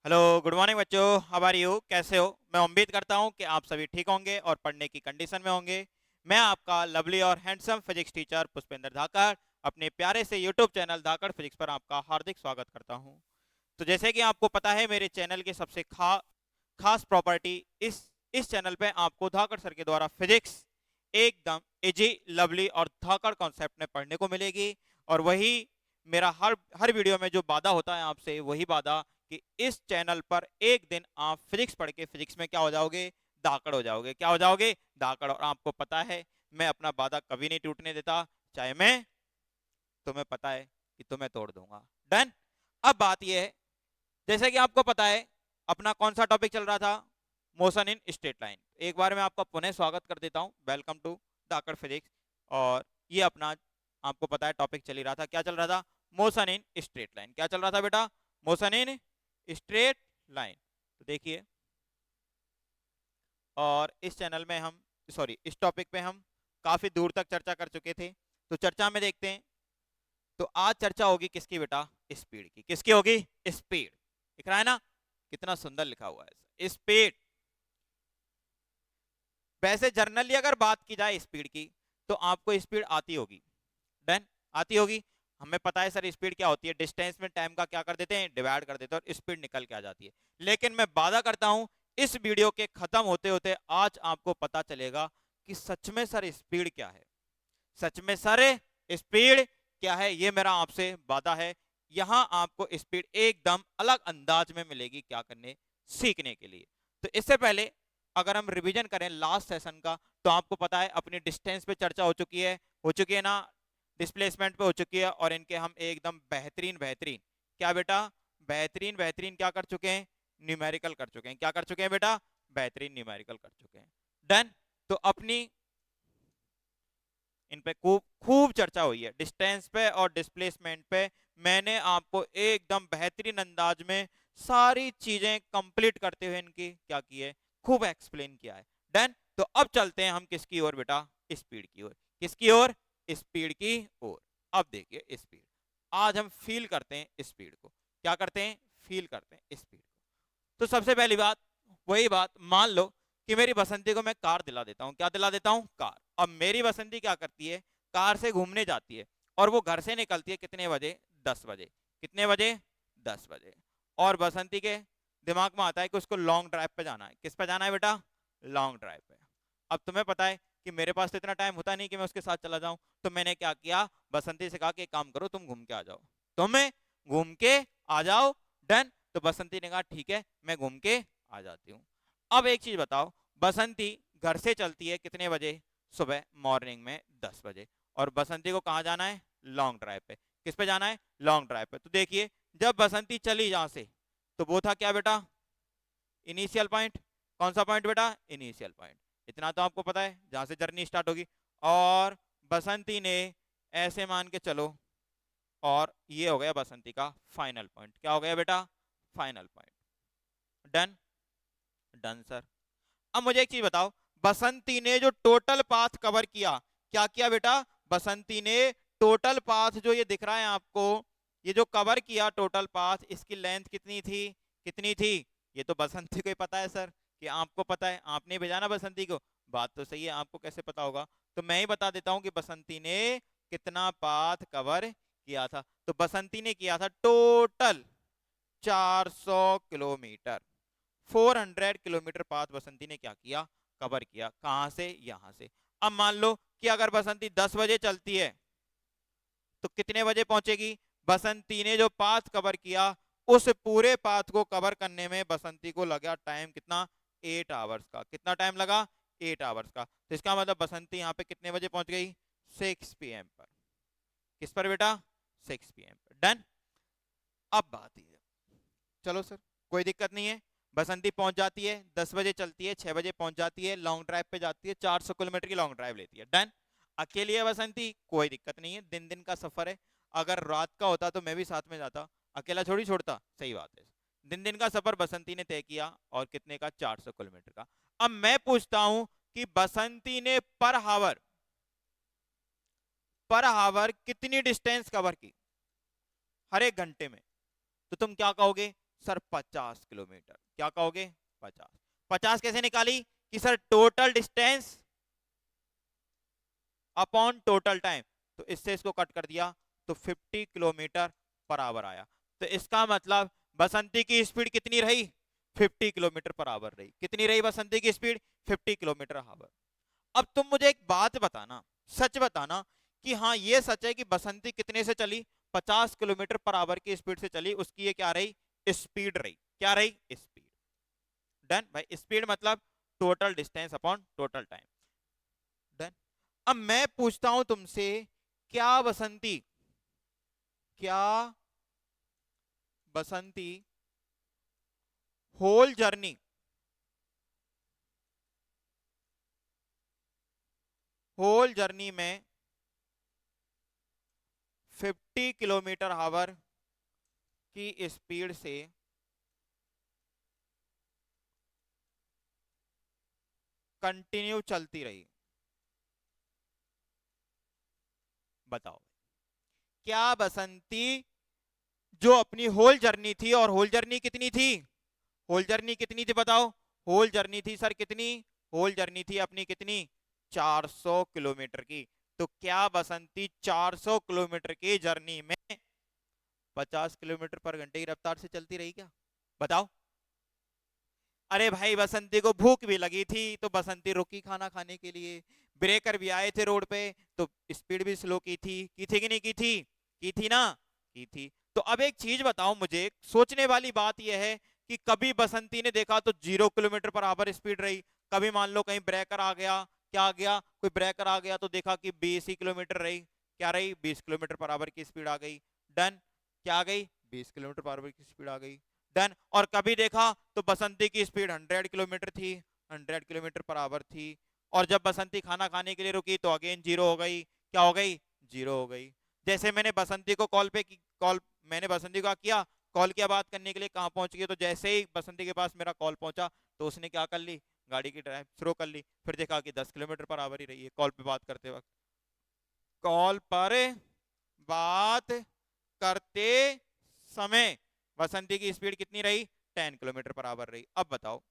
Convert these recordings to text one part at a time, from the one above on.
Hello, good morning बच्चों। How are you? कैसे हो? मैं उम्मीद करता हूं कि आप सभी ठीक होंगे और पढ़ने की कंडीशन में होंगे। मैं आपका लवली और हैंडसम फिजिक्स टीचर पुष्पेंद्र धाकड़ अपने प्यारे से यूट्यूब चैनल धाकड़ फिजिक्स पर आपका हार्दिक स्वागत करता हूं। तो जैसे कि आपको पता है, मेरे चैनल की सबसे खास प्रॉपर्टी इस चैनल पे आपको धाकड़ सर के द्वारा फिजिक्स एकदम इजी, लवली और धाकड़ कॉन्सेप्ट में पढ़ने को मिलेगी। और वही मेरा हर हर वीडियो में जो वादा होता है आपसे, वही वादा कि इस चैनल पर एक दिन आप फिजिक्स पढ़ के फिजिक्स में क्या हो जाओगे? धाकड़ हो जाओगे। क्या हो जाओगे? धाकड़। और आपको पता है, मैं अपना वादा कभी नहीं टूटने देता, चाहे मैं तुम्हें पता है कि तुम्हें तोड़ दूंगा। डन। अब बात यह है, जैसे कि आपको पता है, अपना कौन सा टॉपिक चल रहा था? Motion in straight line. एक बार मैं आपका पुनः स्वागत कर देता हूं। Welcome to Dhakad physics. और ये अपना, आपको पता है, टॉपिक चल ही रहा था। क्या चल रहा था? Motion in straight line. क्या चल रहा था बेटा? Motion in straight line. तो देखिए, और इस चैनल में हम, सॉरी, इस टॉपिक पे हम काफी दूर तक चर्चा कर चुके थे। तो चर्चा में देखते हैं। तो आज चर्चा होगी किसकी बेटा? स्पीड की। किसकी होगी? स्पीड। दिख रहा है ना, कितना सुंदर लिखा हुआ है स्पीड। वैसे जनरली अगर बात की जाए स्पीड की, तो आपको स्पीड आती होगी। डन। आती होगी। हमें पता है सर, स्पीड क्या होती है? डिस्टेंस में टाइम का क्या कर देते हैं? डिवाइड कर देते हैं, और स्पीड निकल के आ जाती है। लेकिन मैं वादा करता हूं, इस वीडियो के खत्म होते होते आज आपको पता चलेगा कि सच में सर स्पीड क्या है। सच में सर स्पीड क्या है, ये मेरा आपसे वादा है। यहां आपको स्पीड एकदम अलग अंदाज में मिलेगी, क्या करने? सीखने के लिए। तो इससे पहले अगर हम रिवीजन करें लास्ट सेशन का, तो आपको पता है अपनी डिस्टेंस पे चर्चा हो चुकी है ना, डिस्प्लेसमेंट पे हो चुकी है, और इनके हम एकदम बेहतरीन बेहतरीन, क्या बेटा? बेहतरीन बेहतरीन क्या कर चुके हैं? न्यूमेरिकल कर चुके हैं। क्या कर चुके हैं बेटा? बेहतरीन न्यूमेरिकल कर चुके हैं। डन। तो अपनी इन पे खूब खूब चर्चा हुई है, डिस्टेंस पे और डिस्प्लेसमेंट पे। मैंने आपको एकदम बेहतरीन अंदाज में सारी चीजें कंप्लीट करते हुए इनकी क्या की है? खूब एक्सप्लेन किया है। डन। तो अब चलते हैं हम किसकी ओर बेटा? स्पीड की ओर। किसकी ओर? स्पीड की ओर। अब देखिए स्पीड, आज हम फील करते हैं स्पीड को। क्या करते हैं? फील करते हैं स्पीड को। तो सबसे पहली बात, वही बात, मान लो कि मेरी बसंती को मैं कार दिला देता हूं। क्या दिला देता हूं? कार। अब मेरी बसंती क्या करती है? कार से घूमने जाती है, और वो घर से निकलती है कितने बजे? 10 बजे। कितने बजे? 10 बजे। और बसंती के दिमाग में आता है कि उसको लॉन्ग ड्राइव पे जाना है। किस पे जाना है बेटा? लॉन्ग ड्राइव पे। अब तुम्हें पता है कि मेरे पास तो इतना टाइम होता नहीं कि मैं उसके साथ चला जाऊं। तो मैंने क्या किया? बसंती से कहा कि एक काम करो, तुम घूम के आ जाओ। तुम्हें घूम के आ जाओ। डन। तो बसंती ने कहा ठीक है, मैं घूम के आ जाती हूँ। अब एक चीज बताओ, बसंती घर से चलती है कितने बजे? सुबह मॉर्निंग में 10 बजे। और बसंती को कहाँ जाना है? लॉन्ग ड्राइव पे। किस पे जाना है? लॉन्ग ड्राइव पे। तो देखिए, जब बसंती चली जहां से, तो वो था क्या बेटा? Initial point. कौन सा पॉइंट बेटा? Initial point. इतना तो आपको पता है, जहां से जर्नी स्टार्ट होगी। और बसंती ने, ऐसे मान के चलो, और ये हो गया बसंती का फाइनल पॉइंट। क्या हो गया बेटा? Final point. Done. Done sir. अब मुझे एक चीज बताओ, बसंती ने जो टोटल पाथ कवर किया, क्या किया बेटा? बसंती ने टोटल पाथ, जो ये दिख रहा है आपको, ये जो कवर किया टोटल पाथ, इसकी लेंथ कितनी थी? कितनी थी? ये तो बसंती को ही पता है सर, कि आपको पता है, आपने भेजा ना बसंती को। बात तो सही है, आपको कैसे पता होगा? तो मैं ही बता देता हूं कि बसंती ने कितना पाथ कवर किया था। तो बसंती ने किया था टोटल 400 किलोमीटर। 400 किलोमीटर पाथ बसंती ने क्या किया? कवर किया। कहां से? यहां से। अब मान लो कि अगर बसंती 10 बजे चलती है, तो कितने बजे पहुंचेगी? बसंती ने जो पाथ कवर किया, उस पूरे पाथ को कवर करने में बसंती को लगा टाइम कितना? 8 आवर्स का। कितना टाइम लगा? 8 आवर्स का। तो इसका मतलब बसंती यहाँ पे कितने बजे पहुंच गई? 6 PM पर। किस पर बेटा? 6 PM पर। डन। अब बात ये, चलो सर, कोई दिक्कत नहीं है। बसंती पहुंच जाती है, 10 बजे चलती है, 6 बजे पहुंच जाती है, लॉन्ग ड्राइव पे जाती है, 400 किलोमीटर की लॉन्ग ड्राइव लेती है। डन। अकेली है बसंती, कोई दिक्कत नहीं है, दिन दिन का सफर है। अगर रात का होता तो मैं भी साथ में जाता, अकेला थोड़ी छोड़ता। सही बात है। दिन दिन का सफर बसंती ने तय किया, और कितने का? 400 किलोमीटर का। अब मैं पूछता हूं कि बसंती ने पर हावर कितनी डिस्टेंस कवर की हर एक घंटे में? तो तुम क्या कहोगे? Sir 50 kilometre. क्या कहोगे? 50। 50 कैसे निकाली? कि sir total distance upon total time, तो इससे इसको कट कर दिया तो 50 किलोमीटर पर आवर आया। तो इसका मतलब बसंती की स्पीड कितनी रही? 50 किलोमीटर पर आवर रही। कितनी रही बसंती की स्पीड? 50 kilometre our. अब तुम मुझे एक बात बताना, सच बताना कि हाँ ये सच है कि बसंती कितने से चली? 50 किलोमीटर पर आवर की स्पीड से चली। उसकी ये क्या रही? स्पीड रही। क्या रही? स्पीड। डन भाई। स्पीड मतलब total distance upon total time. Done. अब मैं पूछता हूं तुमसे, क्या बसंती, क्या बसंती होल जर्नी, होल जर्नी में 50 किलोमीटर आवर की स्पीड से कंटिन्यू चलती रही, बताओ क्या बसंती जो अपनी होल जर्नी थी, और होल जर्नी कितनी थी? होल जर्नी कितनी थी बताओ? होल जर्नी थी सर कितनी? होल जर्नी थी अपनी कितनी? 400 किलोमीटर की। तो क्या बसंती 400 किलोमीटर की जर्नी में 50 किलोमीटर पर घंटे की रफ्तार से चलती रही क्या? बताओ। अरे भाई बसंती को भूख भी लगी थी तो बसंती रुकी खाना खाने के लिए। ब्रेकर भी आए थे रोड पे तो स्पीड भी स्लो की थी कि नहीं की थी? की थी ना? की थी। तो अब एक चीज बताओ मुझे, सोचने वाली बात यह है कि कभी बसंती ने देखा तो 0 किलोमीटर पर आवर स्पीड रही, कभी मान लो कहीं ब्रेकर आ गया, क्या आ गया, कोई ब्रेकर आ गया तो देखा कि 20 ही किलोमीटर रही। क्या रही? 20 किलोमीटर पर आवर की स्पीड आ गई। डन। क्या आ गई? 20 किलोमीटर पर आवर की स्पीड आ गई। डन। और कभी देखा तो बसंती की स्पीड 100 किलोमीटर थी, 100 किलोमीटर पर आवर थी। और जब बसंती खाना खाने के लिए रुकी तो अगेन जीरो हो गई। क्या हो गई? जीरो हो गई। जैसे मैंने बसंती को कॉल पे कॉल, मैंने बसंती को किया, कॉल किया बात करने के लिए, कहाँ पहुंच गई? तो जैसे ही बसंती के पास मेरा कॉल पहुंचा तो उसने क्या कर ली? गाड़ी की ड्राइव शुरू कर ली। फिर देखा कि 10 किलोमीटर पर आवर ही रही है कॉल पे बात करते वक्त। कॉल पर बात करते समय बसंती की स्पीड कितनी रही? 10 किलोमीटर पर आवर रही। अब बताओ,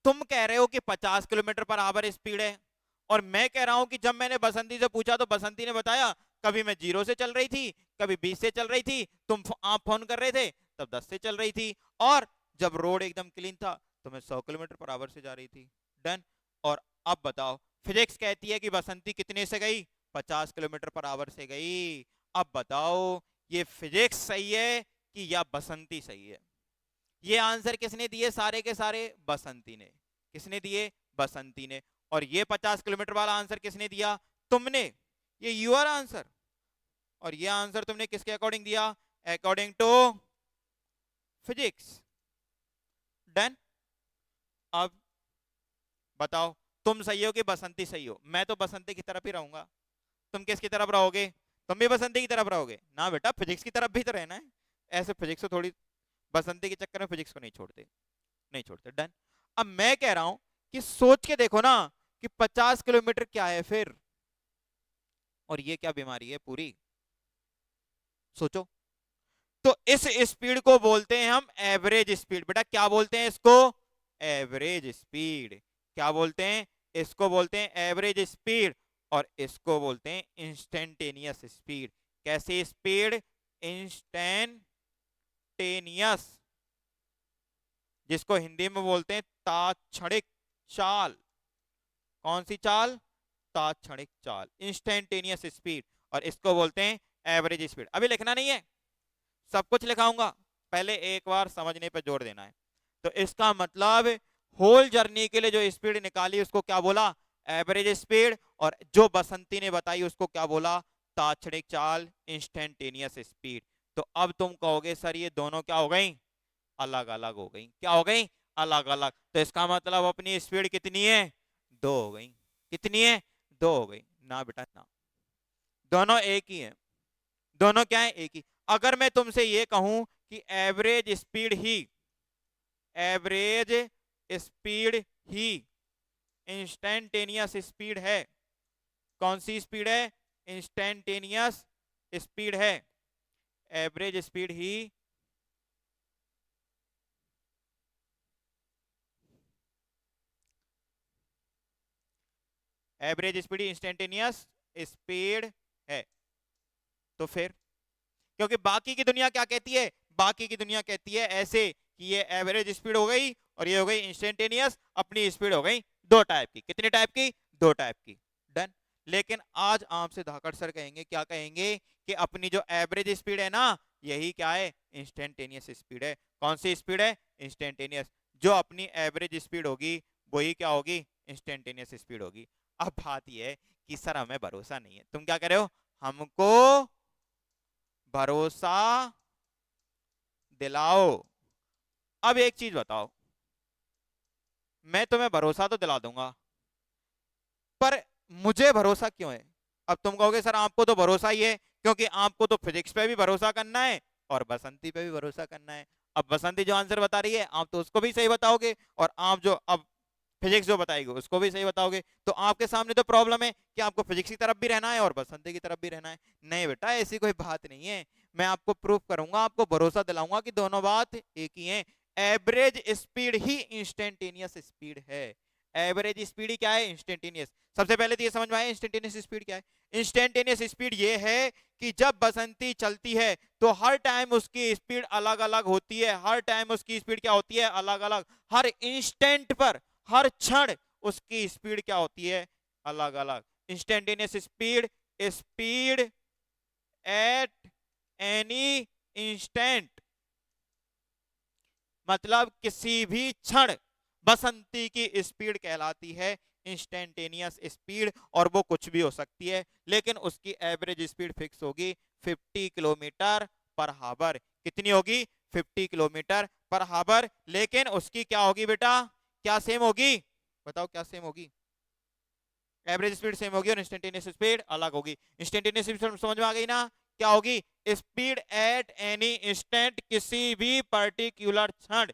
तुम कह रहे हो कि 50 किलोमीटर पर आवर स्पीड है, और मैं कह रहा हूं कि जब मैंने बसंती से पूछा तो बसंती ने बताया कभी मैं 0 से चल रही थी, कभी 20 से चल रही थी, तुम आप फोन कर रहे थे तब 10 से चल रही थी, और जब रोड एकदम क्लीन था तो मैं 100 किलोमीटर पर आवर से जा रही थी। डन। और अब बताओ, फिजिक्स कहती है कि बसंती कितने से गई? 50 किलोमीटर पर आवर से गई। अब बताओ, ये फिजिक्स सही है कि या बसंती सही है? ये आंसर किसने दिए? सारे के सारे बसंती ने। किसने दिए? बसंती ने। और ये 50 किलोमीटर वाला आंसर किसने दिया? तुमने। ये यूर आंसर। और ये आंसर तुमने किसके अकॉर्डिंग दिया? According to physics. डन। अब बताओ, तुम सही हो कि बसंती सही हो? मैं तो बसंती की तरफ ही रहूंगा। तुम किसकी तरफ रहोगे? तुम भी बसंती की तरफ रहोगे ना बेटा, फिजिक्स की तरफ भी तो रहना है। ऐसे फिजिक्स को थोड़ी, बसंती के चक्कर में फिजिक्स को नहीं छोड़ते, नहीं छोड़ते। डन। अब मैं कह रहा हूं कि सोच के देखो ना कि 50 किलोमीटर क्या है फिर, और ये क्या बीमारी है पूरी? सोचो। तो इस स्पीड को बोलते हैं हम एवरेज स्पीड। बेटा क्या बोलते हैं इसको? Average speed. क्या बोलते हैं? इसको बोलते हैं एवरेज स्पीड। और इसको बोलते हैं इंस्टेंटेनियस स्पीड। कैसी स्पीड? इंस्टेंटेनियस, जिसको हिंदी में बोलते हैं तात्क्षणिक चाल। कौन सी चाल? तात्क्षणिक चाल, इंस्टेंटेनियस स्पीड। और इसको बोलते हैं एवरेज स्पीड। अभी लिखना नहीं है, सब कुछ लिखाऊंगा, पहले एक बार समझने पे जोर देना है। तो इसका मतलब होल जर्नी के लिए जो स्पीड निकाली उसको क्या बोला? Average speed. और जो बसंती ने बताई उसको क्या बोला? तात्क्षणिक चाल, इंस्टेंटेनियस स्पीड। तो अब तुम कहोगे सर ये दोनों क्या हो गई? अलग अलग हो गई। क्या हो गई? अलग अलग। तो इसका मतलब अपनी स्पीड कितनी है? दो हो गई। कितनी है? दो हो गई ना बेटा ना, दोनों एक ही है। दोनों क्या है? एक ही। अगर मैं तुमसे ये कहूं कि एवरेज स्पीड ही इंस्टेंटेनियस स्पीड है, कौन सी स्पीड है? इंस्टेंटेनियस स्पीड है। एवरेज स्पीड ही एवरेज स्पीड इंस्टेंटेनियस स्पीड है। तो फिर क्योंकि बाकी की दुनिया क्या कहती है, बाकी की दुनिया कहती है ऐसे कि ये एवरेज स्पीड हो गई और ये हो गई इंस्टेंटेनियस, अपनी स्पीड हो गई दो टाइप की। कितने टाइप की? दो टाइप की। डन। लेकिन आज आपसे धाकड़ सर कहेंगे, क्या कहेंगे, कि अपनी जो एवरेज स्पीड है ना, यही क्या है, इंस्टेंटेनियस स्पीड है। कौन सी स्पीड है? इंस्टेंटेनियस। जो अपनी एवरेज स्पीड होगी वही क्या होगी, इंस्टेंटेनियस स्पीड होगी। अब बात यह है कि सर हमें भरोसा नहीं है, तुम क्या कह रहे हो, हमको भरोसा दिलाओ। अब एक चीज बताओ, मैं तुम्हें भरोसा तो दिला दूंगा, पर मुझे भरोसा क्यों है? अब तुम कहोगे सर आपको तो भरोसा ही है क्योंकि आपको तो फिजिक्स पे भी भरोसा करना है और बसंती पे भी भरोसा करना है। अब बसंती जो आंसर बता रही है आप तो उसको भी सही बताओगे, और आप जो अब फिजिक्स जो बताएगी उसको भी सही बताओगे। तो आपके सामने तो प्रॉब्लम है कि आपको फिजिक्स की तरफ भी रहना है और बसंती की तरफ भी रहना है। नहीं बेटा, ऐसी कोई बात नहीं है। मैं आपको प्रूफ करूंगा, आपको भरोसा दिलाऊंगा कि दोनों बात एक ही है। एवरेज स्पीड ही इंस्टेंटेनियस स्पीड है। एवरेज स्पीड ही क्या है, इंस्टेंटेनियस। सबसे पहले तो ये समझ में आया इंस्टेंटेनियस स्पीड क्या है। इंस्टेंटेनियस स्पीड ये है कि जब बसंती चलती है तो हर टाइम उसकी स्पीड अलग अलग होती है। हर टाइम उसकी स्पीड क्या होती है, अलग अलग। हर इंस्टेंट पर, हर क्षण उसकी स्पीड क्या होती है, अलग अलग। Instantaneous speed, speed at any instant, मतलब किसी भी क्षण बसंती की स्पीड कहलाती है इंस्टेंटेनियस स्पीड। और वो कुछ भी हो सकती है, लेकिन उसकी एवरेज स्पीड फिक्स होगी 50 किलोमीटर पर हावर। कितनी होगी, 50 किलोमीटर पर हावर। लेकिन उसकी क्या होगी बेटा, क्या सेम होगी, बताओ क्या सेम होगी, एवरेज स्पीड सेम होगी और इंस्टेंटेनियस स्पीड अलग होगी। इंस्टेंटेनियस स्पीड समझ में आ गई ना, क्या होगी, स्पीड एट एनी इंस्टेंट, किसी भी पर्टिकुलर क्षण,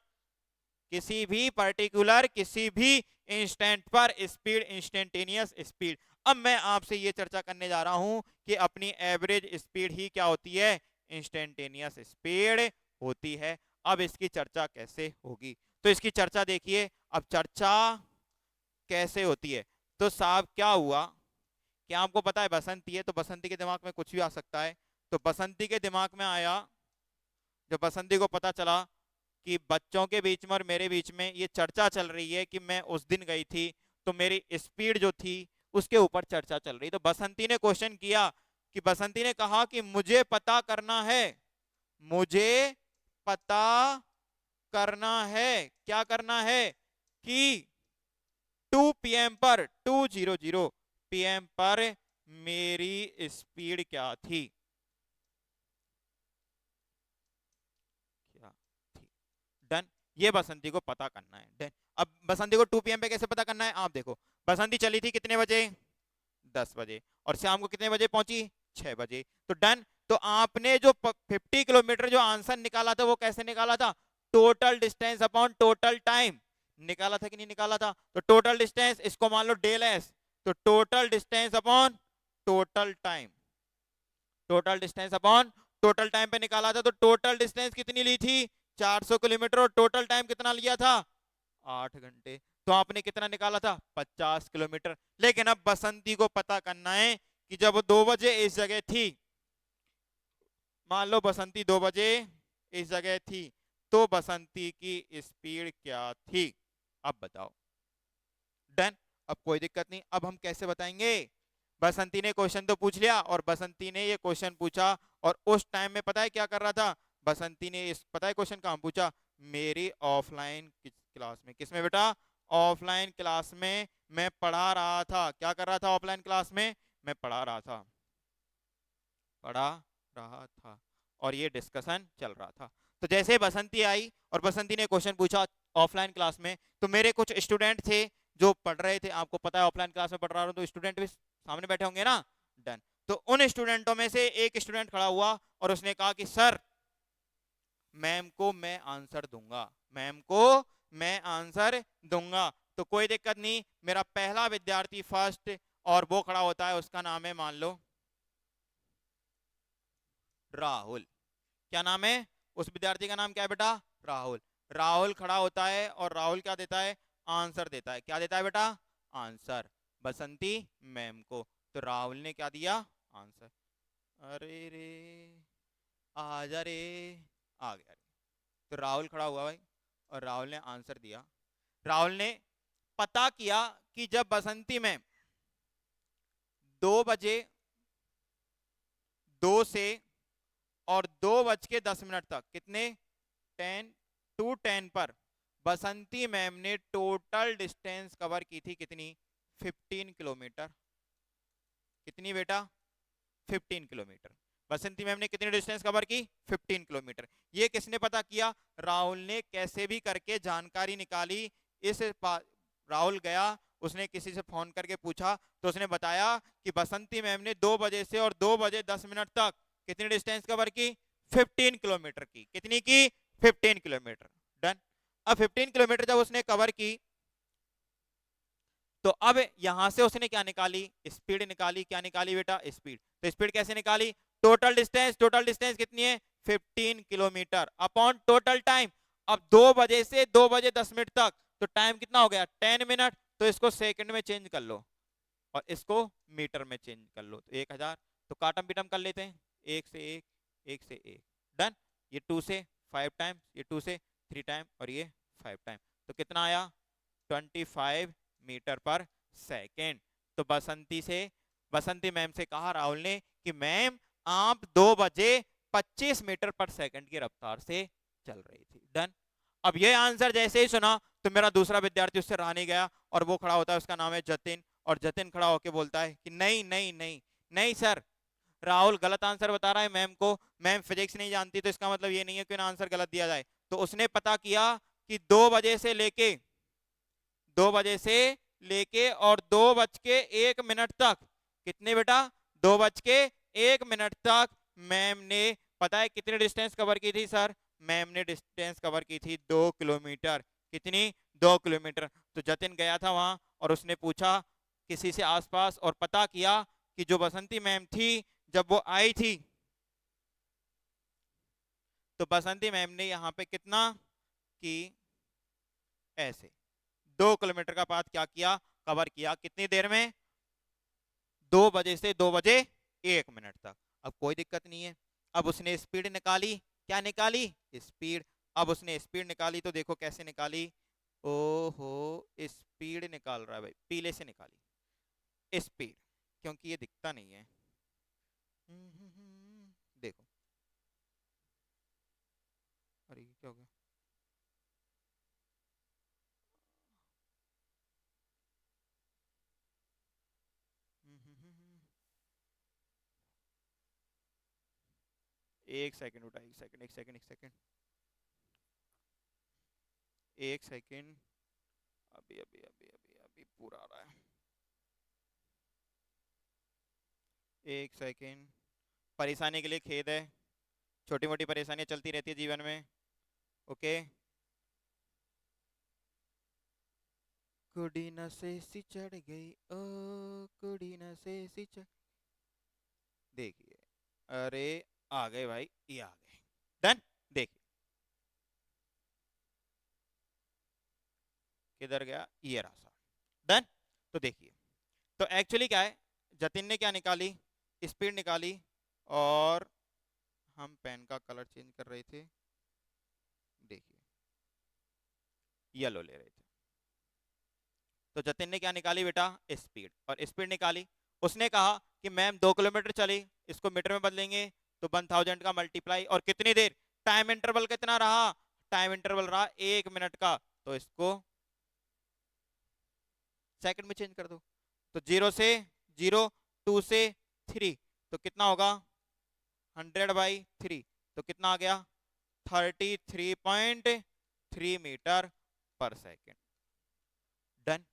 किसी भी पर्टिकुलर, किसी भी इंस्टेंट पर स्पीड इंस्टेंटेनियस स्पीड। अब मैं आपसे ये चर्चा करने जा रहा हूं कि अपनी एवरेज स्पीड ही क्या होती है, इंस्टेंटेनियस स्पीड होती है। अब इसकी चर्चा कैसे होगी, तो इसकी चर्चा देखिए। अब चर्चा कैसे होती है, तो साहब क्या हुआ कि आपको पता है बसंती है, तो बसंती के दिमाग में कुछ भी आ सकता है। तो बसंती के दिमाग में आया, जब बसंती को पता चला कि बच्चों के बीच में और मेरे बीच में ये चर्चा चल रही है कि मैं उस दिन गई थी तो मेरी स्पीड जो थी उसके ऊपर चर्चा चल रही, तो बसंती ने क्वेश्चन किया, कि बसंती ने कहा कि मुझे पता करना है, मुझे पता करना है, क्या करना है, कि 2 पीएम पर, 2:00 पीएम पर मेरी स्पीड क्या थी, क्या थी। डन। ये बसंती को पता करना है। डन। अब बसंती को 2 पीएम पे कैसे पता करना है, आप देखो, बसंती चली थी कितने बजे, 10 बजे, और शाम को कितने बजे पहुंची, 6 बजे। तो डन। तो आपने जो 50 किलोमीटर जो आंसर निकाला था वो कैसे निकाला था, total distance upon total time निकाला था कि नहीं निकाला था। तो टोटल डिस्टेंस, इसको मान लो डेल एस, तो total distance upon total time, total distance upon total time पे निकाला था। तो टोटल डिस्टेंस कितनी ली थी, 400 किलोमीटर, और टोटल टाइम कितना लिया था, 8 घंटे। तो आपने कितना निकाला था, 50 किलोमीटर। लेकिन अब बसंती को पता करना है कि जब 2 बजे इस जगह थी, मान लो बसंती 2 बजे इस जगह थी, तो बसंती की स्पीड क्या थी, अब बताओ। डन। अब कोई दिक्कत नहीं, अब हम कैसे बताएंगे, बसंती ने क्वेश्चन तो पूछ लिया, और बसंती ने ये क्वेश्चन पूछा, और उस टाइम में पता है क्या कर रहा था, बसंती ने इस, पता है क्वेश्चन कहाँ पूछा, मेरी ऑफलाइन क्लास में। किसमें बेटा, ऑफलाइन क्लास में मैं पढ़ा रहा था। क्या कर रहा था ऑफलाइन क्लास में, मैं पढ़ा रहा था, पढ़ा रहा था, और ये डिस्कशन चल रहा था। तो जैसे बसंती आई और बसंती ने क्वेश्चन पूछा ऑफलाइन क्लास में, तो मेरे कुछ स्टूडेंट थे जो पढ़ रहे थे, आपको पता है ऑफलाइन क्लास में पढ़ रहा हूं तो स्टूडेंट भी सामने बैठे होंगे ना। डन। तो उन स्टूडेंटों में से एक स्टूडेंट खड़ा हुआ और उसने कहा कि सर मैम को मैं आंसर दूंगा, मैम को मैं आंसर दूंगा। तो कोई दिक्कत नहीं, मेरा पहला विद्यार्थी फर्स्ट, और वो खड़ा होता है, उसका नाम है मान लो राहुल। क्या नाम है, उस विद्यार्थी का नाम क्या है बेटा, राहुल। राहुल खड़ा होता है और राहुल क्या देता है, आंसर देता है। क्या देता है बेटा, आंसर। बसंती मैम को। तो राहुल ने क्या दिया आंसर, अरे रे आ जा रे, आ गया रे। तो राहुल खड़ा हुआ भाई और राहुल ने आंसर दिया। राहुल ने पता किया कि जब बसंती मैम 2 बजे 2 से और 2:10 तक कितने 10 to 10 पर बसंती मैम ने टोटल डिस्टेंस कवर की थी कितनी 15 किलोमीटर। कितनी बेटा 15 किलोमीटर। बसंती मैम ने कितनी डिस्टेंस कवर की 15 किलोमीटर। ये किसने पता किया, राहुल ने कैसे भी करके जानकारी निकाली। इस राहुल गया, उसने किसी से फोन करके पूछा तो उसने बताया कि बसंती मैम ने 2 बजे से और 2:10 तक कितनी डिस्टेंस कवर की 15 किलोमीटर की। कितनी की 15 किलोमीटर। डन। अब 15 किलोमीटर जब उसने कवर की तो अब यहां से उसने क्या निकाली स्पीड निकाली। क्या निकाली बेटा स्पीड। तो स्पीड कैसे निकाली, टोटल डिस्टेंस कितनी है 15 किलोमीटर अपॉन टोटल टाइम। अब 2 बजे से 2:10 तक तो टाइम कितना हो गया 10 मिनट। तो इसको सेकंड में चेंज कर लो और इसको मीटर में चेंज कर लो तो 1000। तो काटम पीटम कर लेते हैं, 1 से 1 डन। ये 2 से 5 टाइम, ये 2 से 3 टाइम और ये 5 टाइम। तो कितना आया 25 मीटर पर सेकेंड। तो बसंती मैम से कहा राहुल ने कि मैम आप 2 बजे 25 मीटर पर सेकंड की रफ्तार से चल रही थी। डन। अब ये आंसर जैसे ही सुना तो मेरा दूसरा विद्यार्थी उससे रहा नहीं गया और वो खड़ा होता है, उसका नाम है जतिन। और जतिन खड़ा होकर बोलता है कि नहीं नहीं नहीं नहीं सर, राहुल गलत आंसर बता रहा है मैम को। मैम फिजिक्स नहीं जानती तो इसका मतलब ये नहीं है कि आंसर गलत दिया जाए। तो उसने पता किया कि 2 बजे से लेके और 2:01 तक कितने बेटा 2:01 तक मैम ने पता है कितनी डिस्टेंस कवर की थी सर, मैम ने डिस्टेंस कवर की थी 2 किलोमीटर। कितनी 2 किलोमीटर। तो जतिन गया था वहां और उसने पूछा किसी से आसपास और पता किया कि जो बसंती मैम थी जब वो आई थी तो बसंती मैम ने यहाँ पे कितना कि ऐसे 2 किलोमीटर का पाथ क्या किया कवर किया कितनी देर में 2 बजे से 2:01 तक। अब कोई दिक्कत नहीं है। अब उसने स्पीड निकाली। क्या निकाली स्पीड। अब उसने स्पीड निकाली तो देखो कैसे निकाली, ओहो स्पीड निकाल रहा है भाई, पीले से निकाली स्पीड क्योंकि ये दिखता नहीं है। देखो अरे क्या हो गया, एक सेकंड उठा, एक सेकंड अभी अभी अभी अभी अभी पूरा आ रहा है। एक सेकंड, परेशानी के लिए खेद है, छोटी मोटी परेशानियां चलती रहती है जीवन में। ओके। कुड़ी नशे सी चढ़ गई ओ, कुड़ी नशे सी चढ़, देखिए अरे आ गए भाई, ये आ गए। डन। देखिए किधर गया, ये रहा सा। डन। तो देखिए तो एक्चुअली क्या है, जतिन ने क्या निकाली स्पीड निकाली और हम पेन का कलर चेंज कर रहे थे, देखिए येलो ले रहे थे। तो जतिन ने क्या निकाली बेटा स्पीड, और स्पीड निकाली। उसने कहा कि मैम 2 किलोमीटर चली, इसको मीटर में बदलेंगे तो 1000 का मल्टीप्लाई और कितनी देर, टाइम इंटरवल कितना रहा, टाइम इंटरवल रहा 1 मिनट का, तो इसको सेकंड में चेंज कर दो। तो 0 से 0, 2 से 3 तो कितना होगा 100/3 तो कितना आ गया 33.3 मीटर पर सेकेंड। डन।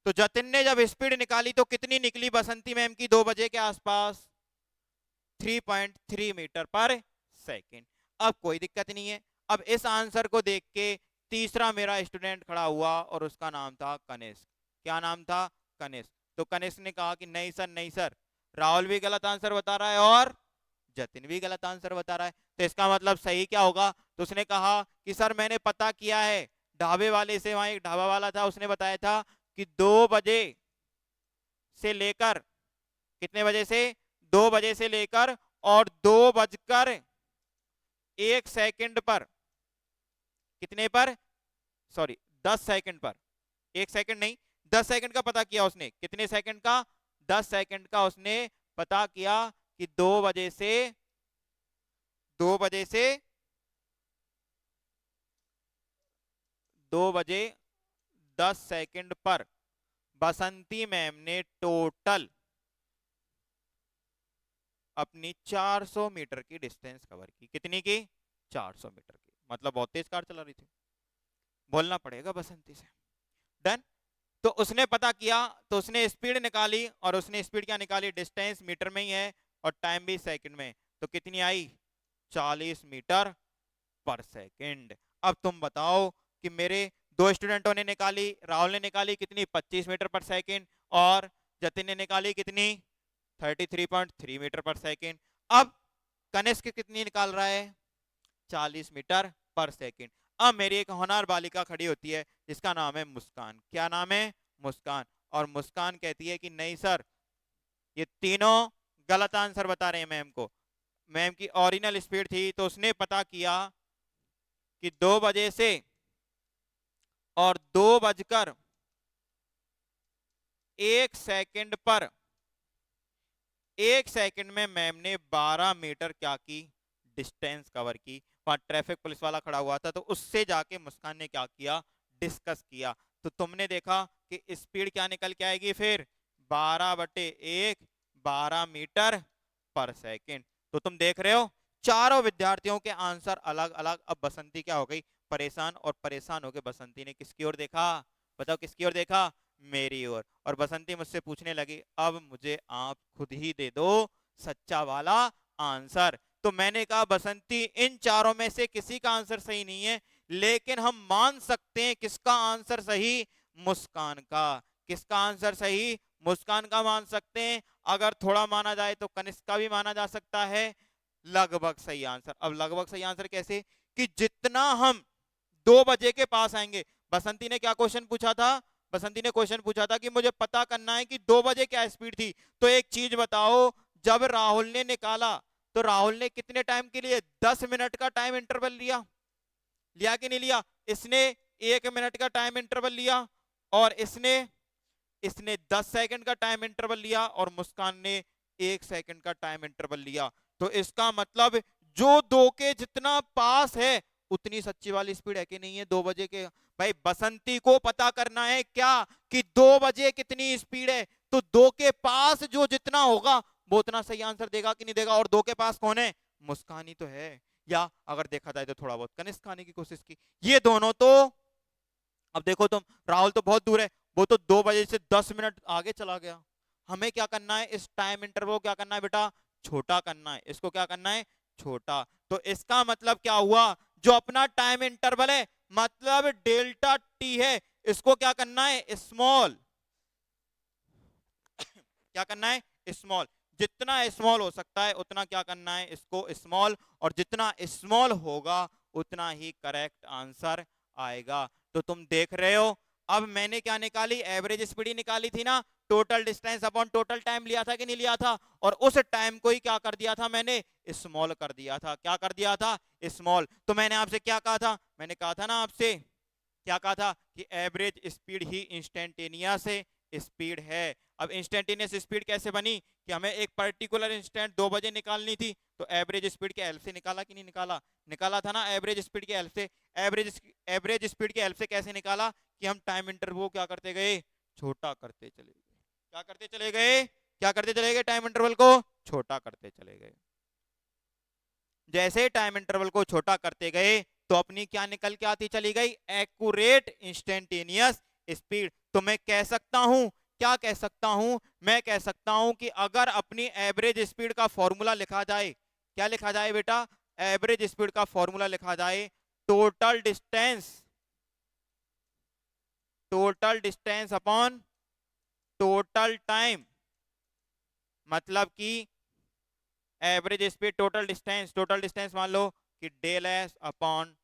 तो जतिन ने जब स्पीड निकाली तो कितनी निकली बसंती मैम की 2 बजे के आसपास 3.3 मीटर पर सेकेंड। अब कोई दिक्कत नहीं है। अब इस आंसर को देख के तीसरा मेरा स्टूडेंट खड़ा हुआ और उसका नाम था कनिष्क। क्या नाम था कनिष्क। तो कनिष्क ने कहा कि नहीं सर नहीं सर, राहुल भी गलत आंसर बता रहा है और जतिन भी गलत आंसर बता रहा है, तो इसका मतलब सही क्या होगा। तो उसने कहा कि सर मैंने पता किया है, ढाबे वाले से, वहां एक ढाबा वाला था उसने बताया था कि 2 बजे से लेकर, कितने बजे से, 2 बजे से लेकर और 2 बजकर 1 सेकंड पर, कितने पर, सॉरी 10 सेकंड पर, 1 सेकंड नहीं, 10 सेकंड का पता किया उसने, कितने सेकंड का, 10 सेकंड का उसने पता किया कि 2 बजे से 2 बजे 10 सेकंड पर बसंती मैम ने टोटल अपनी 400 मीटर की डिस्टेंस कवर की, कितनी की, 400 मीटर की, मतलब बहुत तेज कार चला रही थी, बोलना पड़ेगा बसंती से। डन। तो उसने पता किया, तो उसने स्पीड निकाली, और उसने स्पीड क्या निकाली, डिस्टेंस मीटर में ही है और टाइम भी सेकंड में, तो कितनी आई, 40 मीटर पर सेकंड। अब तुम बताओ कि मेरे दो स्टूडेंटों ने निकाली, राहुल ने निकाली कितनी, 25 मीटर पर सेकंड, और जतिन ने निकाली कितनी, 33.3 मीटर पर सेकंड। अब कनिष्क कितनी निकाल रहा है, 40 मीटर पर सेकंड। अब मेरी एक होनहार बालिका खड़ी होती है जिसका नाम है मुस्कान, क्या नाम है, मुस्कान, और मुस्कान कहती है कि नहीं सर, ये तीनों गलत आंसर बता रहे हैं मैम को। मैम की ओरिजिनल स्पीड थी, तो उसने पता किया कि 2 बजे से और 2 बजकर 1 सेकंड पर, 1 सेकंड में मैम ने 12 मीटर क्या की, डिस्टेंस कवर की। वहां ट्रैफिक पुलिस वाला खड़ा हुआ था, तो उससे जाके मुस्कान ने क्या किया, डिस्कस किया। तो तुमने देखा कि स्पीड क्या निकल के आएगी फिर, 12/1, 12 मीटर पर सेकंड। तो तुम देख रहे हो चारों विद्यार्थियों के आंसर अलग अलग। अब बसंती क्या हो गई, परेशान, और परेशान होकर बसंती ने किसकी ओर देखा, बताओ किसकी ओर देखा, मेरी ओर। और बसंती मुझसे पूछने लगी, अब मुझे आप खुद ही दे दो सच्चा वाला आंसर। तो मैंने कहा बसंती, इन चारों में से किसी का आंसर सही नहीं है, लेकिन हम मान सकते हैं किसका आंसर सही, मुस्कान का। किसका आंसर सही, मुस्कान का मान सकते हैं। अगर थोड़ा माना जाए तो कनिष्क का भी माना जा सकता है। लगभग सही आंसर। अब लगभग सही आंसर कैसे, कि जितना हम 2 बजे के पास आएंगे। बसंती ने क्या क्वेश्चन पूछा था, बसंती ने क्वेश्चन पूछा था कि मुझे पता करना है कि 2 बजे क्या स्पीड थी। तो एक चीज बताओ, जब राहुल ने निकाला तो राहुल ने कितने टाइम के लिए, 10 मिनट का टाइम इंटरवल लिया, लिया कि नहीं लिया, इसने 1 मिनट का टाइम इंटरवल लिया, और इसने इसने 10 सेकंड का टाइम इंटरवल लिया, और मुस्कान ने 1 सेकंड का टाइम इंटरवल लिया। तो इसका मतलब जो दो के जितना पास है उतनी सच्ची वाली स्पीड है कि नहीं है 2 बजे के। भाई बसंती को पता करना है क्या, कि 2 बजे कितनी स्पीड है, तो दो के पास जो जितना होगा वो उतना सही आंसर देगा कि नहीं देगा। और दो के पास कौन है, मुस्कान ही तो है। या अगर देखा जाए तो थोड़ा बहुत कनिष्क आने की कोशिश की, ये दोनों तो, अब देखो तुम, राहुल तो बहुत दूर है, वो तो 2 बजे से 10 मिनट आगे चला गया। हमें क्या करना है, इस टाइम इंटरवल को क्या करना है बेटा, छोटा करना है, इसको क्या करना है, छोटा। तो इसका मतलब क्या हुआ, जो अपना टाइम इंटरवल है, मतलब डेल्टा टी है, इसको क्या करना है, स्मॉल। क्या करना है, स्मॉल। जितना स्मॉल हो सकता है उतना क्या करना है, इसको स्मॉल, और जितना स्मॉल होगा उतना ही करेक्ट आंसर आएगा। तो तुम देख रहे हो, अब मैंने क्या निकाली, एवरेज स्पीड ही निकाली थी ना, total distance upon total time लिया था कि नहीं लिया था, और उस टाइम को ही क्या कर दिया था मैंने, स्मॉल कर दिया था। क्या कर दिया था, स्मॉल। तो मैंने आपसे क्या कहा था, मैंने कहा था ना आपसे, क्या कहा था, कि एवरेज स्पीड ही इंस्टेंटेनियस स्पीड है। अब इंस्टेंटेनियस स्पीड कैसे बनी, कि हमें एक पर्टिकुलर इंस्टेंट 2 बजे निकालनी थी, तो एवरेज स्पीड के हेल्प से निकाला कि नहीं निकाला, निकाला था ना एवरेज स्पीड के हेल्प से। एवरेज स्पीड के हेल्प से कैसे निकाला, कि हम टाइम इंटरवल क्या करते गए, छोटा करते चले गए। क्या करते चले गए, क्या करते चले गए, टाइम इंटरवल को छोटा करते चले गए। जैसे टाइम इंटरवल को छोटा करते गए तो अपनी क्या निकल के आती चली गई, एक्यूरेट इंस्टेंटेनियस स्पीड। तो मैं कह सकता हूं, क्या कह सकता हूं, मैं कह सकता हूं कि अगर अपनी एवरेज स्पीड का फॉर्मूला लिखा जाए, क्या लिखा जाए बेटा, एवरेज स्पीड का फॉर्मूला लिखा जाए, total distance, total distance upon total time, मतलब कि एवरेज स्पीड टोटल डिस्टेंस मान लो कि del S upon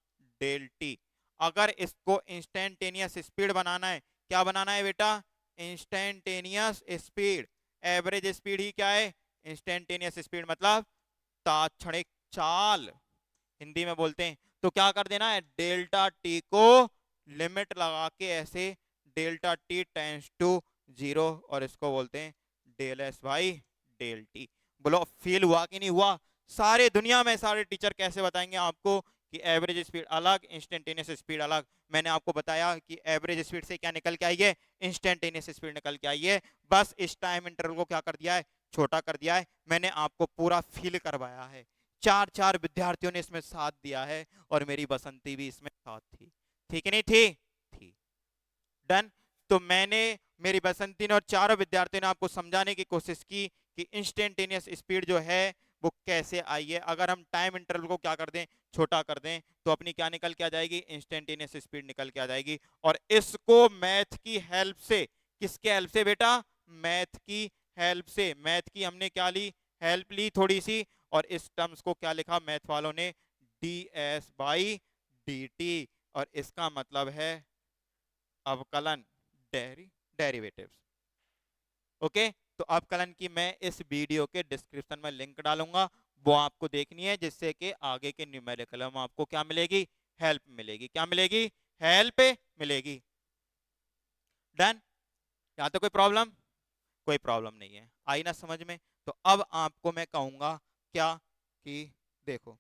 del T. अगर इसको इंस्टेंटेनियस स्पीड बनाना है, क्या बनाना है बेटा, इंस्टेंटेनियस स्पीड। एवरेज स्पीड ही क्या है? इंस्टेंटेनियस स्पीड मतलब तात्क्षणिक चाल, हिंदी में बोलते हैं। तो क्या कर देना है, डेल्टा टी को लिमिट लगा के ऐसे डेल्टा टी टेंस टू 0, और इसको बोलते हैं del S by del T. बोलो फील हुआ कि नहीं हुआ? सारे दुनिया में सारे टीचर कैसे बताएंगे आपको कि एवरेज स्पीड अलग, इंस्टेंटेनियस स्पीड अलग। मैंने आपको बताया कि एवरेज स्पीड से क्या निकल के आई है, इंस्टेंटेनियस स्पीड निकल के आई है। बस इस टाइम इंटरवल को क्या कर दिया है, छोटा कर दिया है। मैंने आपको पूरा फील करवाया है। चार चार विद्यार्थियों ने इसमें साथ दिया है और मेरी बसंती भी इसमें साथ थी, ठीक है नहीं थी? थी। डन। तो मैंने, मेरी बसंती ने और चारों विद्यार्थियों ने आपको समझाने की कोशिश की कि इंस्टेंटेनियस स्पीड जो है वो कैसे आई है। अगर हम टाइम इंटरवल को क्या कर दें, छोटा कर दें, तो अपनी क्या निकल के आ जाएगी, इंस्टेंटेनियस स्पीड निकल के आ जाएगी। और इसको मैथ की हेल्प से, किसके हेल्प से बेटा? मैथ की हेल्प से। मैथ की हमने क्या ली, हेल्प ली थोड़ी सी, और इस टर्म्स को क्या लिखा मैथ वालों ने, D S by D T. और इसका मतलब है अवकलन, डेरिवेटिव्स। ओके। तो अवकलन की मैं इस वीडियो के डिस्क्रिप्शन में लिंक डालूंगा, वो आपको देखनी है, जिससे कि आगे के न्यूमेरिकल में आपको क्या मिलेगी, हेल्प मिलेगी। क्या मिलेगी? हेल्प मिलेगी। डन। यहां तो कोई प्रॉब्लम? कोई प्रॉब्लम नहीं है, आई ना समझ में? तो अब आपको मैं कहूंगा क्या, कि देखो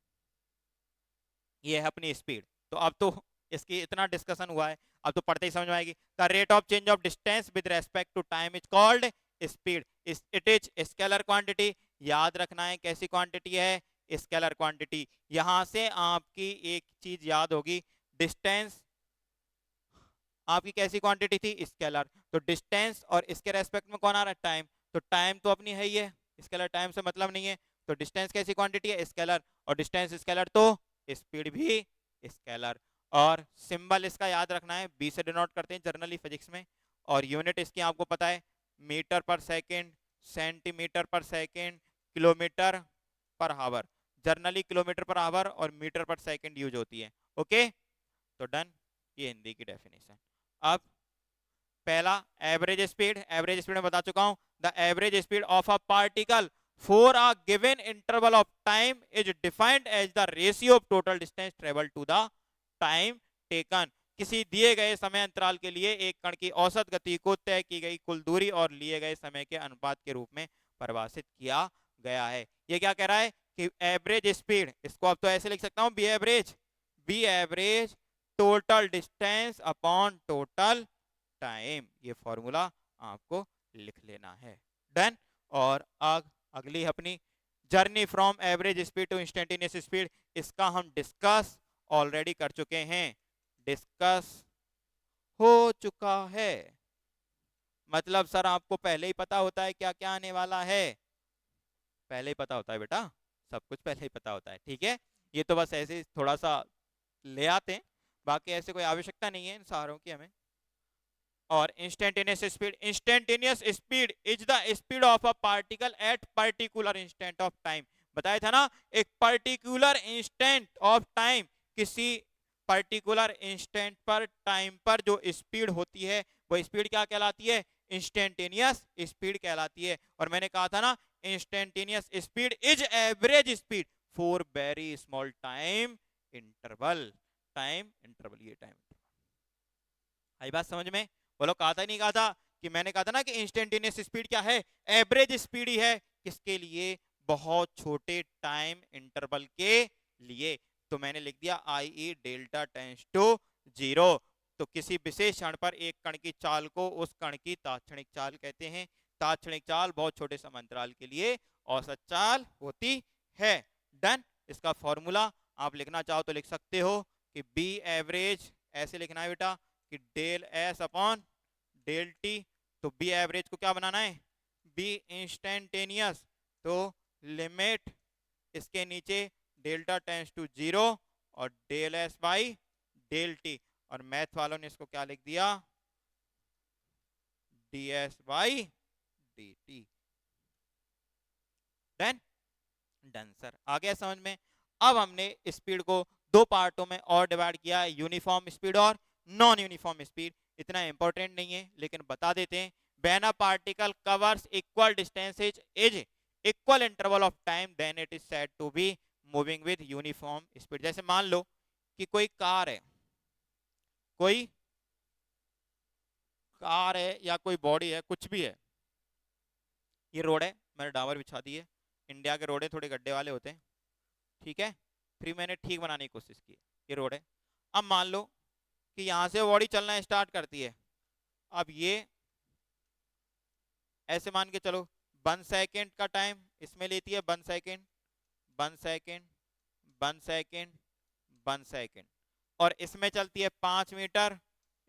ये है अपनी स्पीड। तो अब तो इसकी इतना डिस्कशन हुआ है, अब तो पढ़ते ही समझ में आएगी। The rate of change of distance with respect to time is called speed. It is scalar quantity. याद रखना है कैसी क्वांटिटी है, स्केलर क्वांटिटी। यहां से आपकी एक चीज याद होगी, डिस्टेंस आपकी कैसी क्वांटिटी थी, स्केलर। तो डिस्टेंस और इसके रेस्पेक्ट में कौन आ रहा है, टाइम। तो टाइम तो अपनी है ही है, स्केलर टाइम से मतलब नहीं है। तो डिस्टेंस कैसी क्वांटिटी है, स्केलर। और डिस्टेंस स्केलर तो स्पीड भी स्केलर। और सिंबल इसका याद रखना है, बी से डिनोट करते हैं जनरली फिजिक्स में। और यूनिट इसकी आपको पता है, मीटर पर सेकेंड, सेंटीमीटर पर सेकेंड, किलोमीटर पर हावर। जनरली किलोमीटर पर हावर और मीटर पर सेकेंड यूज होती है। ओके। तो डन, ये हिंदी की डेफिनेशन। अब पहला एवरेज स्पीड, एवरेज स्पीड में बता चुका हूं, the average speed of a particle for a given interval of time is defined as the ratio of total distance travel to the time taken. किसी दिए गए समय अंतराल के लिए एक कण की औसत गति को तय की गई कुल दूरी और लिए गए समय के अनुपात के रूप में परिभाषित किया गया है। ये क्या कह रहा है कि एवरेज स्पीड, इसको अब तो ऐसे लिख सकता हूं, B average, B average total distance upon total time. ये फॉर्मूला आपको लिख लेना है। डन। और अगली अपनी journey from average speed to instantaneous speed, इसका हम डिस्कस ऑलरेडी कर चुके हैं, डिस्कस हो चुका है। मतलब सर आपको पहले ही पता होता है क्या क्या आने वाला है? पहले ही पता होता है बेटा, सब कुछ पहले ही पता होता है, ठीक है। ये तो बस ऐसे थोड़ा सा ले आते हैं, बाकी ऐसे कोई आवश्यकता नहीं है इन सारों की हमें। और instantaneous speed is the speed of a particle at particular instant of time. बताया था ना, एक पर्टिकुलर इंस्टेंट ऑफ टाइम, किसी पर्टिकुलर इंस्टेंट पर टाइम पर जो स्पीड होती है वो स्पीड क्या कहलाती है, इंस्टेंटेनियस स्पीड कहलाती है। और मैंने कहा था ना, instantaneous speed is average speed for very small time interval. Time interval, ये टाइम आई बात समझ में? बोलो कहा था नहीं कहा था, कि मैंने कहा था ना कि इंस्टेंटेनियस स्पीड क्या है, एवरेज स्पीड ही है। किसके लिए? बहुत छोटे टाइम इंटरवल के लिए। तो मैंने लिख दिया आई ई डेल्टा टेंस टू 0। तो किसी विशेष क्षण पर एक कण की चाल को उस कण की तात्क्षणिक चाल कहते हैं। तात्क्षणिक चाल बहुत छोटे समय अंतराल के लिए औसत चाल होती है। डन। इसका फॉर्मूला आप लिखना चाहो तो लिख सकते हो कि बी एवरेज, ऐसे लिखना है बेटा कि del S upon del T. तो बी एवरेज को क्या बनाना है, बी इंस्टेंटेनियस। तो लिमिट इसके नीचे डेल्टा टेंस टू 0 और del S by del T. और मैथ वालों ने इसको क्या लिख दिया, D S by D T. Done. Done sir, आ गया समझ में? अब हमने स्पीड को दो पार्टों में और डिवाइड किया, यूनिफॉर्म स्पीड और नॉन यूनिफॉर्म स्पीड। इतना इंपॉर्टेंट नहीं है लेकिन बता देते हैं। When a particle covers equal distances is equal interval of time then it is said to be moving with uniform speed. जैसे मान लो कि कोई कार है, कोई कार है या कोई बॉडी है, कुछ भी है, ये रोड है, मैंने डावर बिछा दी है, इंडिया के रोड है थोड़े गड्ढे वाले होते हैं, ठीक है, फिर मैंने ठीक बनाने की कोशिश की, ये रोड है। अब मान लो कि यहाँ से बॉडी चलना स्टार्ट करती है, अब ये ऐसे मान के चलो 1 सेकेंड का टाइम इसमें लेती है, 1 सेकेंड, 1 सेकेंड, 1 सेकेंड, 1 सेकेंड, और इसमें चलती है 5 मीटर,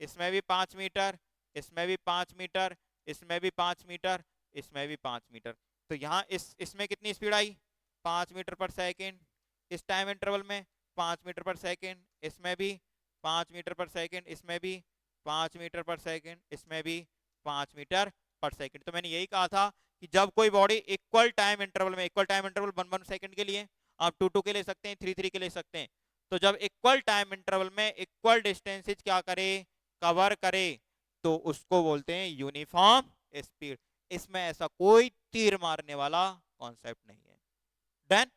इसमें भी 5 मीटर, इसमें भी 5 मीटर, इसमें भी 5 मीटर, इसमें भी 5 मीटर। तो यहाँ इसमें कितनी स्पीड आई, 5 मीटर पर सेकेंड, इस टाइम इंटरवल में 5 मीटर पर सेकेंड, इसमें भी 5 मीटर पर सेकेंड, इसमें भी 5 मीटर पर सेकेंड, इसमें भी 5 मीटर पर सेकेंड। तो मैंने यही कहा था कि जब कोई बॉडी इक्वल टाइम इंटरवल में, इक्वल टाइम इंटरवल 1 1 सेकेंड के लिए, आप 2 2 के ले सकते हैं, 3 3 के ले सकते हैं, तो जब इक्वल टाइम इंटरवल में इक्वल डिस्टेंसेज क्या करे, कवर करे, तो उसको बोलते हैं यूनिफॉर्म स्पीड। इसमें ऐसा कोई तीर मारने वाला कॉन्सेप्ट नहीं है। डन।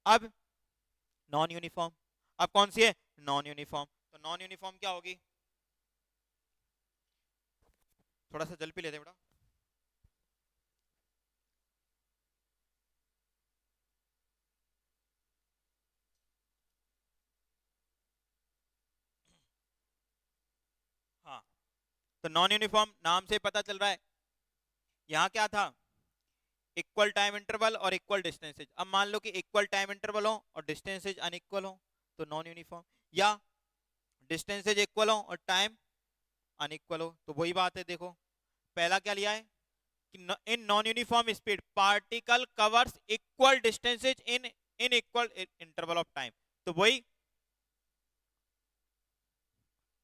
अब नॉन यूनिफॉर्म, अब कौन सी है, नॉन यूनिफॉर्म। तो नॉन यूनिफॉर्म क्या होगी, थोड़ा सा जल पी लेते बेटा। हाँ, तो नॉन यूनिफॉर्म नाम से पता चल रहा है, यहाँ क्या था, इक्वल टाइम इंटरवल और इक्वल डिस्टेंसेज। अब मान लो कि इक्वल टाइम इंटरवल हो और डिस्टेंसेज अनइक्वल हो, तो नॉन यूनिफॉर्म, या डिस्टेंसेज इक्वल हो और टाइम अनइक्वल हो, तो वही बात है। देखो पहला क्या लिया है कि in non uniform speed particle covers equal distances in in equal interval of time, तो वही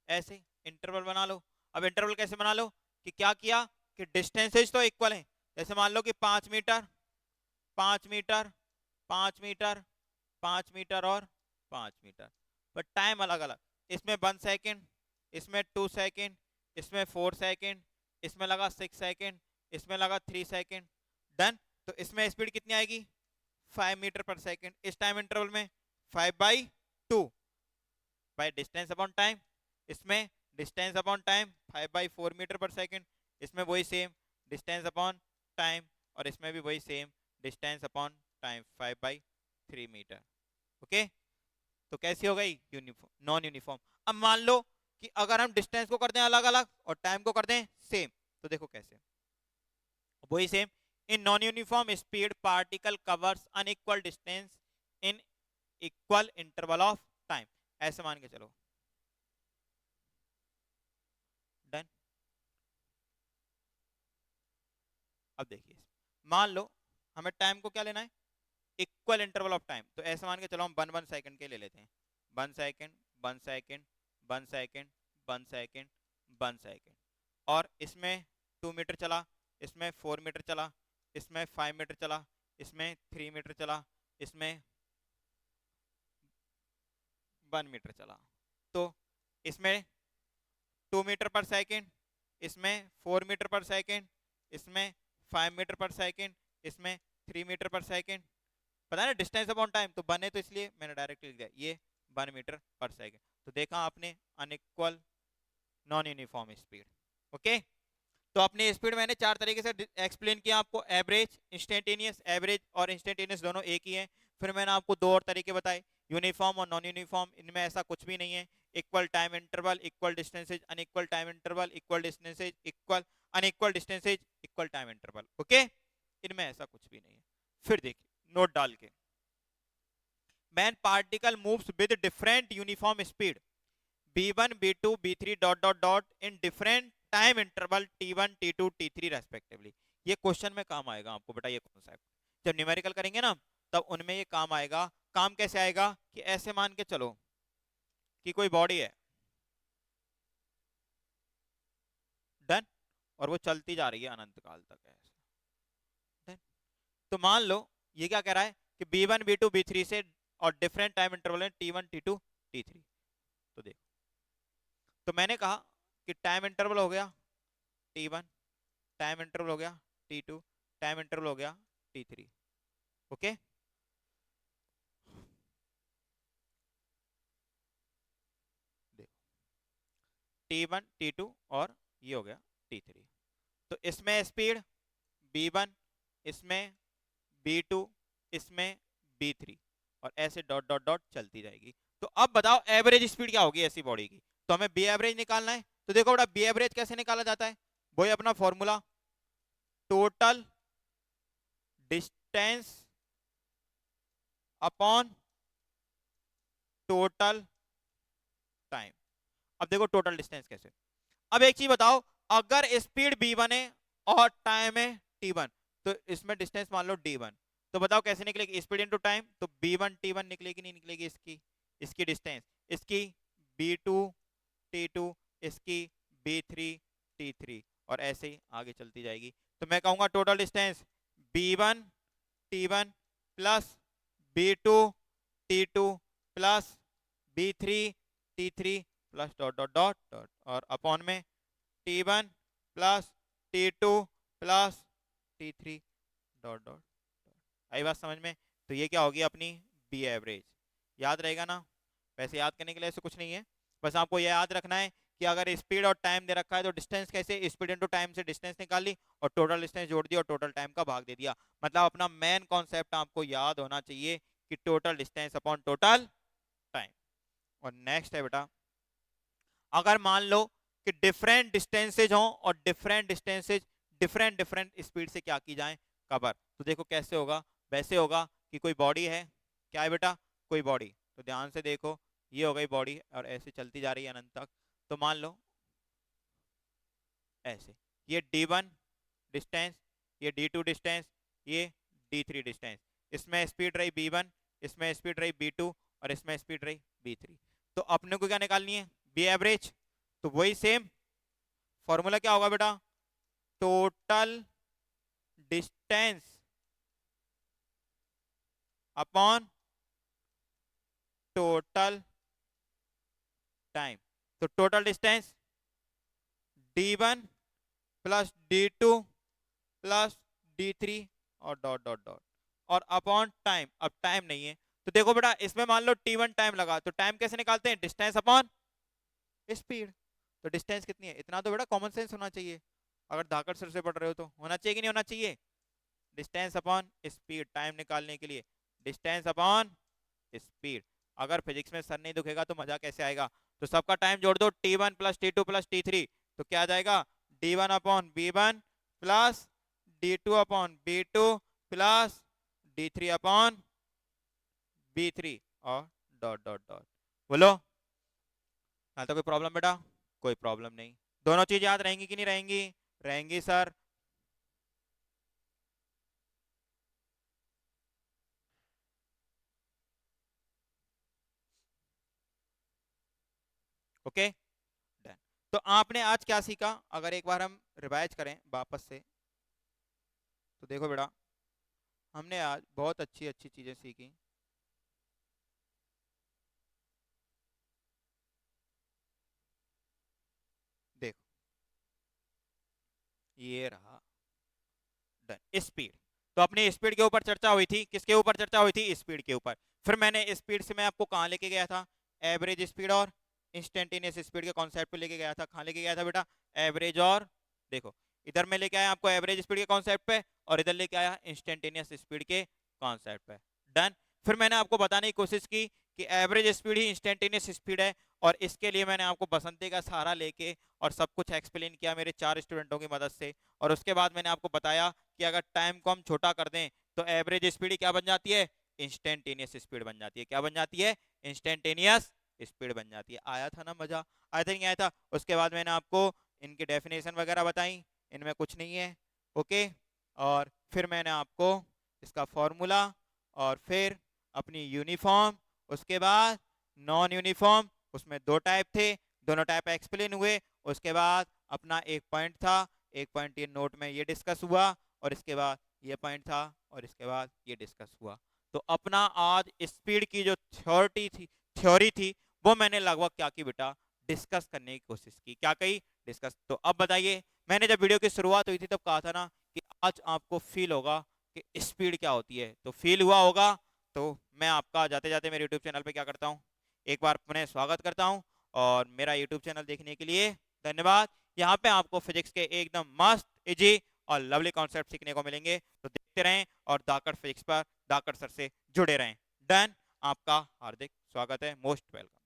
ऐसे इंटरवल बना लो। अब इंटरवल कैसे बना लो कि क्या किया कि डिस्टेंसेज तो इक्वल है, जैसे मान लो कि 5 मीटर, 5 मीटर, 5 मीटर, 5 मीटर और 5 मीटर, पर टाइम अलग अलग, इसमें 1 सेकेंड, इसमें 2 सेकेंड, इसमें 4 सेकेंड, इसमें लगा 6 सेकेंड, इसमें लगा 3 सेकेंड। डन। तो इसमें स्पीड कितनी आएगी, 5 मीटर पर सेकेंड, इस टाइम इंटरवल में 5/2 बाई डिस्टेंस अपॉन टाइम, इसमें डिस्टेंस अपॉन टाइम 5/4 मीटर पर सेकेंड, इसमें वही सेम डिस्टेंस अपॉन टाइम, और इसमें भी वही same distance upon time 5/3 metre. Okay, तो कैसी हो गई, यूनिफॉर्म, नॉन यूनिफॉर्म। अब मान लो कि अगर हम डिस्टेंस को कर दें अलग अलग और टाइम को कर दें सेम, तो देखो कैसे, वही same, in non uniform speed particle covers unequal distance in equal interval of time, ऐसे मान के चलो। डन। अब देखिए, मान लो हमें टाइम को क्या लेना है, इक्वल इंटरवल ऑफ टाइम, तो ऐसे मान के चलो हम 1 1 सेकेंड के ले लेते हैं, 1 second, 1 second, 1 second, 1 second, 1 second, और इसमें 2 मीटर चला, इसमें 4 मीटर चला, इसमें 5 मीटर चला, इसमें 3 मीटर चला, इसमें 1 मीटर चला, तो इसमें 2 मीटर पर सेकेंड, इसमें 4 मीटर पर सेकेंड, इसमें 5 मीटर पर सेकेंड, इसमें 3 मीटर पर सेकेंड। पता है ना डिस्टेंस अपॉन टाइम, तो बने तो इसलिए मैंने डायरेक्ट लिख दिया ये 1 मीटर पर सेकेंड। तो देखा आपने unequal non uniform speed. Okay, तो अपनी स्पीड मैंने 4 तरीके से एक्सप्लेन किया आपको, एवरेज, इंस्टेंटेनियस, एवरेज और इंस्टेंटेनियस दोनों एक ही है। फिर मैंने आपको 2 और तरीके बताए, यूनिफॉर्म और नॉन यूनिफॉर्म, इनमें ऐसा कुछ भी नहीं है, equal time interval, equal distances, unequal time interval, equal distances, equal unequal distances, equal time interval. Okay, इनमें ऐसा कुछ भी नहीं है। फिर देखिए नोट डाल के, when particle moves with different uniform speed b1 b2 b3 dot dot dot in different time interval t1 t2 t3 respectively, ये क्वेश्चन में काम आएगा आपको बेटा, ये कॉन्सेप्ट जब न्यूमेरिकल करेंगे ना तब उनमें ये काम आएगा। काम कैसे आएगा कि ऐसे मान के चलो कि कोई बॉडी है, डन, और वो चलती जा रही है अनंत काल तक ऐसे, डन। तो मान लो ये क्या कह रहा है कि b1 b2 b3 से और डिफरेंट टाइम इंटरवल है t1 t2 t3। तो देखो, तो मैंने कहा कि टाइम इंटरवल हो गया t1, टाइम इंटरवल हो गया T2, टाइम इंटरवल हो गया T3। ओके, T1 T2 और ये हो गया T3। तो इसमें स्पीड B1, इसमें B2, इसमें B3, और ऐसे डॉट डॉट डॉट चलती जाएगी। तो अब बताओ एवरेज स्पीड क्या होगी ऐसी बॉडी की। तो हमें बी एवरेज निकालना है। तो देखो बेटा बी एवरेज कैसे निकाला जाता है, वही अपना formula, total distance upon total time. अब देखो टोटल डिस्टेंस कैसे। अब एक चीज बताओ, अगर स्पीड B1 है और टाइम है T1, तो इसमें डिस्टेंस मान लो D1। तो बताओ कैसे निकलेगी स्पीड इनटू टाइम। तो B1 T1 निकलेगी, नहीं निकलेगी। इसकी इसकी डिस्टेंस, इसकी B2 T2, इसकी B3 T3, और ऐसे ही आगे चलती जाएगी। तो मैं कहूंगा total distance B1 T1 plus B2 T2 plus B3 T3 plus dot dot dot dot, और अपॉन में T1 plus T2 plus T3 dot dot. आई बात समझ में। तो ये क्या होगी अपनी बी एवरेज। याद रहेगा ना, वैसे याद करने के लिए ऐसे कुछ नहीं है, बस आपको ये याद रखना है कि अगर स्पीड और टाइम दे रखा है तो डिस्टेंस कैसे, स्पीड इनटू टाइम से डिस्टेंस निकाल ली और टोटल डिस्टेंस जोड़ दिया और टोटल टाइम का भाग दे दिया। मतलब अपना मेन कॉन्सेप्ट आपको याद होना चाहिए कि total distance upon total time. और नेक्स्ट है बेटा, अगर मान लो कि डिफरेंट डिस्टेंसेज हो और different distances different different speed से क्या की जाए, कवर। तो देखो कैसे होगा, वैसे होगा कि कोई बॉडी है, क्या है बेटा, कोई बॉडी। तो ध्यान से देखो, ये हो गई बॉडी और ऐसे चलती जा रही है अनंत तक। तो मान लो ऐसे, ये D1 डिस्टेंस, ये D2 डिस्टेंस, ये D3 डिस्टेंस। इसमें स्पीड रही B1, इसमें स्पीड रही B2, और इसमें स्पीड रही B3। तो अपने को क्या निकालनी है, बी एवरेज। तो वही सेम फॉर्मूला क्या होगा बेटा, total distance upon total time. तो total distance D1 plus D2 plus D3 और डॉट डॉट डॉट, और अपॉन टाइम। अब टाइम नहीं है तो देखो बेटा इसमें मान लो T1 टाइम लगा, तो टाइम कैसे निकालते हैं, डिस्टेंस अपॉन स्पीड। तो डिस्टेंस कितनी है, इतना तो बेटा कॉमन सेंस होना चाहिए, अगर धाकड़ सर से पढ़ रहे हो तो होना चाहिए कि नहीं होना चाहिए। डिस्टेंस अपॉन स्पीड टाइम निकालने के लिए, डिस्टेंस अपॉन स्पीड। अगर फिजिक्स में सर नहीं दुखेगा तो मजा कैसे आएगा। तो सबका टाइम जोड़ दो, T1 plus T2 plus T3, तो क्या आ जाएगा, D1 upon B1 plus D2 upon B2 plus D3 upon B3, और डॉट डॉट डॉट। बोलो, हाँ तो कोई प्रॉब्लम बेटा, कोई प्रॉब्लम नहीं। दोनों चीज याद रहेंगी कि नहीं रहेंगी, रहेंगी सर। Okay done. तो आपने आज क्या सीखा, अगर एक बार हम रिवाइज करें वापस से, तो देखो बेटा हमने आज बहुत अच्छी अच्छी चीजें सीखी। देखो ये रहा, डन। स्पीड, तो अपनी स्पीड के ऊपर चर्चा हुई थी, किसके ऊपर चर्चा हुई थी, स्पीड के ऊपर। फिर मैंने स्पीड से मैं आपको कहाँ लेके गया था, एवरेज स्पीड और इंस्टेंटेनियस स्पीड के कॉन्सेप्ट पे लेके गया था। कहाँ लेके गया था बेटा, एवरेज और, देखो इधर मैं लेके आया आपको एवरेज स्पीड के कॉन्सेप्ट पे, और इधर लेके आया इंस्टेंटेनियस स्पीड के कॉन्सेप्ट पे, डन। फिर मैंने आपको बताने की कोशिश की कि एवरेज स्पीड ही इंस्टेंटेनियस स्पीड है, और इसके लिए मैंने आपको बसंती का सहारा लेके और सब कुछ एक्सप्लेन किया मेरे 4 स्टूडेंटों की मदद से। और उसके बाद मैंने आपको बताया कि अगर टाइम को हम छोटा कर दें तो एवरेज स्पीड क्या बन जाती है, इंस्टेंटेनियस स्पीड बन जाती है। क्या बन जाती है, इंस्टेंटेनियस स्पीड बन जाती है। आया था ना मजा, आया था नहीं आया था। उसके बाद मैंने आपको इनकी डेफिनेशन वगैरह बताई, इनमें कुछ नहीं है, ओके। और फिर मैंने आपको इसका फॉर्मूला, और फिर अपनी यूनिफॉर्म, उसके बाद नॉन यूनिफॉर्म, उसमें 2 टाइप थे, दोनों टाइप एक्सप्लेन हुए। उसके बाद अपना एक पॉइंट था, एक पॉइंट ये नोट में ये डिस्कस हुआ, और इसके बाद ये पॉइंट था, और इसके बाद ये डिस्कस हुआ। तो अपना आज स्पीड की जो थ्योरी थी वो मैंने लगभग क्या की बेटा, डिस्कस करने की कोशिश की। क्या कही, डिस्कस। तो अब बताइए मैंने जब वीडियो की शुरुआत हुई थी तब कहा था ना कि आज आपको फील होगा कि स्पीड क्या होती है, तो फील हुआ होगा। तो मैं आपका जाते जाते मेरे यूट्यूब चैनल पे क्या करता हूँ, एक बार अपने स्वागत करता हूँ। और मेरा यूट्यूब चैनल देखने के लिए धन्यवाद। यहाँ पे आपको फिजिक्स के एकदम मस्त, इजी और लवली कॉन्सेप्ट सीखने को मिलेंगे, तो देखते रहें और दाकड़ फिजिक्स पर दाकड़ सर से जुड़े रहें। डन। आपका हार्दिक स्वागत है, मोस्ट वेलकम।